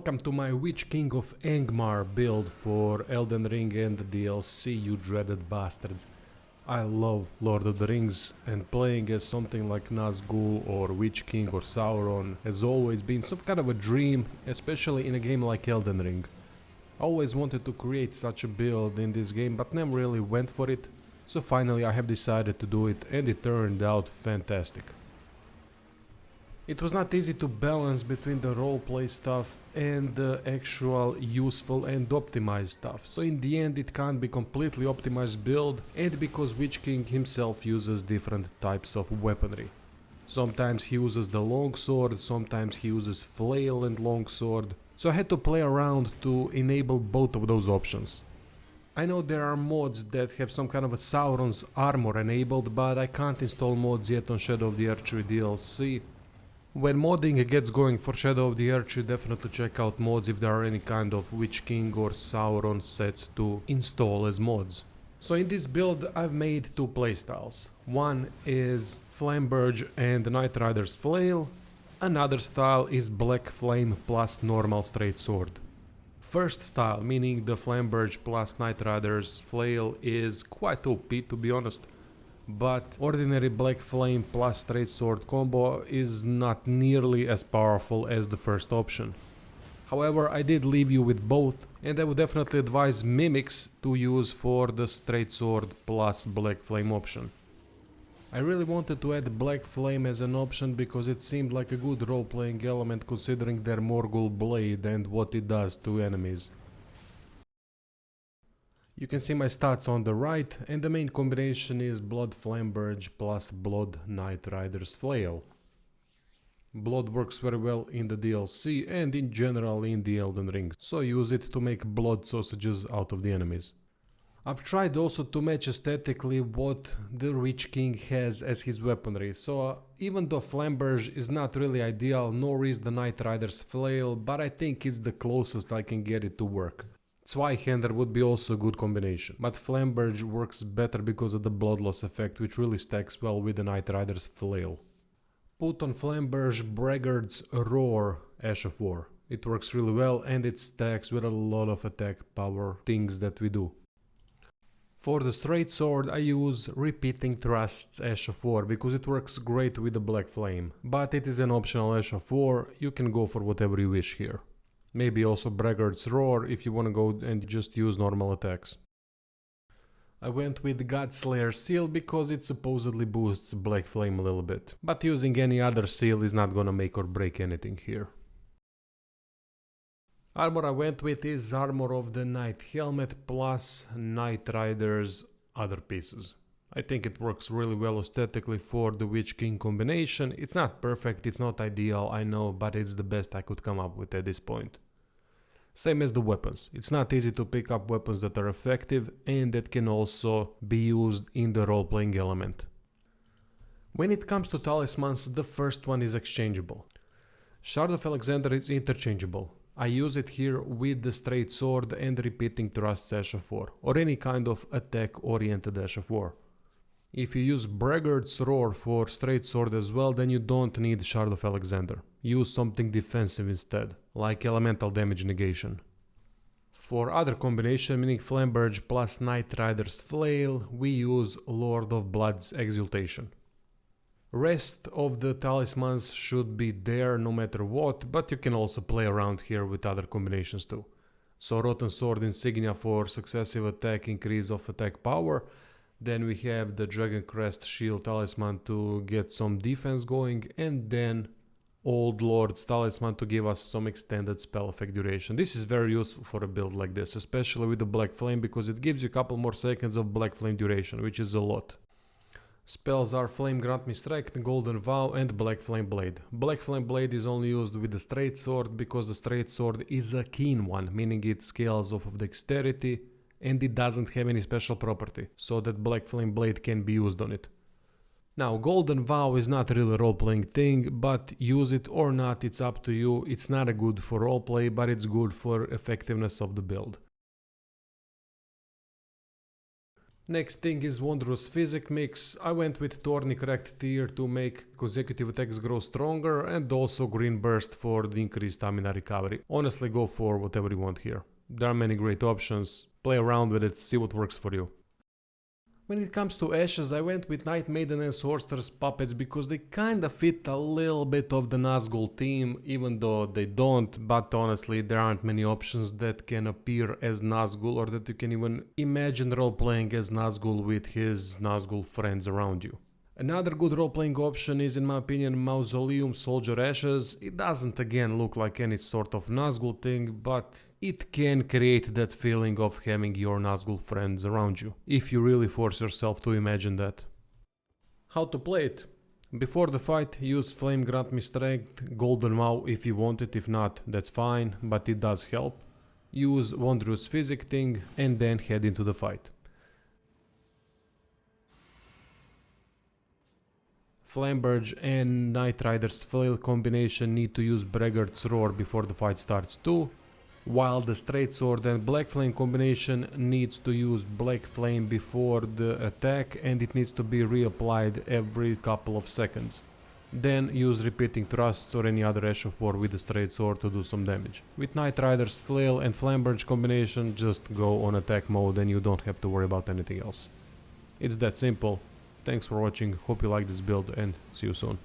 welcome to my Witch King of Angmar build for Elden Ring and the DLC, you dreaded bastards. I love Lord of the Rings, and playing as something like Nazgul or Witch King or Sauron has always been some kind of a dream, especially in a game like Elden Ring. I always wanted to create such a build in this game, but never really went for it, so finally I have decided to do it, and it turned out fantastic. It was not easy to balance between the roleplay stuff and the actual useful and optimized stuff, so in the end it can't be completely optimized build, and because Witch King himself uses different types of weaponry. Sometimes he uses the longsword, sometimes he uses flail and longsword, so I had to play around to enable both of those options. I know there are mods that have some kind of a Sauron's armor enabled, but I can't install mods yet on Shadow of the Erdtree DLC. When modding gets going for Shadow of the Erdtree, definitely check out mods if there are any kind of Witch King or Sauron sets to install as mods. So in this build I've made two playstyles. One is Flamberge and Knight Rider's Flail. Another style is Black Flame plus normal straight sword. First style, meaning the Flamberge plus Knight Rider's Flail, is quite OP to be honest. But ordinary Black Flame plus straight sword combo is not nearly as powerful as the first option. However, I did leave you with both, and I would definitely advise Mimics to use for the straight sword plus Black Flame option. I really wanted to add Black Flame as an option because it seemed like a good role-playing element considering their Morgul blade and what it does to enemies. You can see my stats on the right, and the main combination is Blood Flamberge plus Blood Knight Rider's Flail. Blood works very well in the DLC and in general in the Elden Ring, so use it to make blood sausages out of the enemies. I've tried also to match aesthetically what the Witch King has as his weaponry, so even though Flamberge is not really ideal, nor is the Knight Rider's Flail, but I think it's the closest I can get it to work. Zweihander would be also a good combination, but Flamberge works better because of the blood loss effect, which really stacks well with the Knight Rider's Flail. Put on Flamberge Braggart's Roar, Ash of War. It works really well and it stacks with a lot of attack power things that we do. For the straight sword I use Repeating Thrust's Ash of War because it works great with the Black Flame, but it is an optional Ash of War, you can go for whatever you wish here. Maybe also Braggart's Roar if you want to go and just use normal attacks. I went with Godslayer's Seal because it supposedly boosts Black Flame a little bit, but using any other seal is not gonna make or break anything here. Armor I went with is Armor of the Knight Helmet plus Knight Rider's other pieces. I think it works really well aesthetically for the Witch King combination. It's not perfect, it's not ideal, I know, but it's the best I could come up with at this point. Same as the weapons. It's not easy to pick up weapons that are effective and that can also be used in the role-playing element. When it comes to talismans, the first one is exchangeable. Shard of Alexander is interchangeable. I use it here with the straight sword and Repeating Thrust's Ash of War, or any kind of attack-oriented Ash of War. If you use Braggart's Roar for straight sword as well, then you don't need Shard of Alexander. Use something defensive instead, like elemental damage negation. For other combination, meaning Flamberge plus Knight Rider's Flail, we use Lord of Blood's Exaltation. Rest of the talismans should be there no matter what, but you can also play around here with other combinations too. So Rotten Sword Insignia for successive attack increase of attack power. Then we have the Dragon Crest Shield Talisman to get some defense going, and then Old Lord's Talisman to give us some extended spell effect duration. This is very useful for a build like this, especially with the Black Flame, because it gives you a couple more seconds of Black Flame duration, which is a lot. Spells are Flame Grant Me Strength, Golden Vow and Black Flame Blade. Black Flame Blade is only used with the straight sword because the straight sword is a keen one, meaning it scales off of dexterity and it doesn't have any special property, so that Black Flame Blade can be used on it. Now, Golden Vow is not really a role-playing thing, but use it or not, it's up to you. It's not a good for roleplay, but it's good for effectiveness of the build. Next thing is Wondrous Physic mix. I went with Thorny Cracked Tear to make consecutive attacks grow stronger, and also Green Burst for the increased stamina recovery. Honestly, go for whatever you want here. There are many great options. Play around with it, see what works for you. When it comes to Ashes, I went with Night Maiden and Sorcerer's Puppets because they kinda fit a little bit of the Nazgul theme, even though they don't, but honestly there aren't many options that can appear as Nazgul or that you can even imagine role-playing as Nazgul with his Nazgul friends around you. Another good role-playing option is, in my opinion, Mausoleum Soldier Ashes. It doesn't again look like any sort of Nazgul thing, but it can create that feeling of having your Nazgul friends around you, if you really force yourself to imagine that. How to play it? Before the fight, use Flame Grant Me Strength, Golden Vow if you want it, if not, that's fine, but it does help. Use Wondrous Physic thing, and then head into the fight. Flamberge and Night Rider's Flail combination need to use Braggart's Roar before the fight starts too, while the Straight Sword and Black Flame combination needs to use Black Flame before the attack, and it needs to be reapplied every couple of seconds. Then use Repeating Thrusts or any other Ash of War with the Straight Sword to do some damage. With Night Rider's Flail and Flamberge combination, just go on attack mode and you don't have to worry about anything else. It's that simple. Thanks for watching, hope you like this build and see you soon.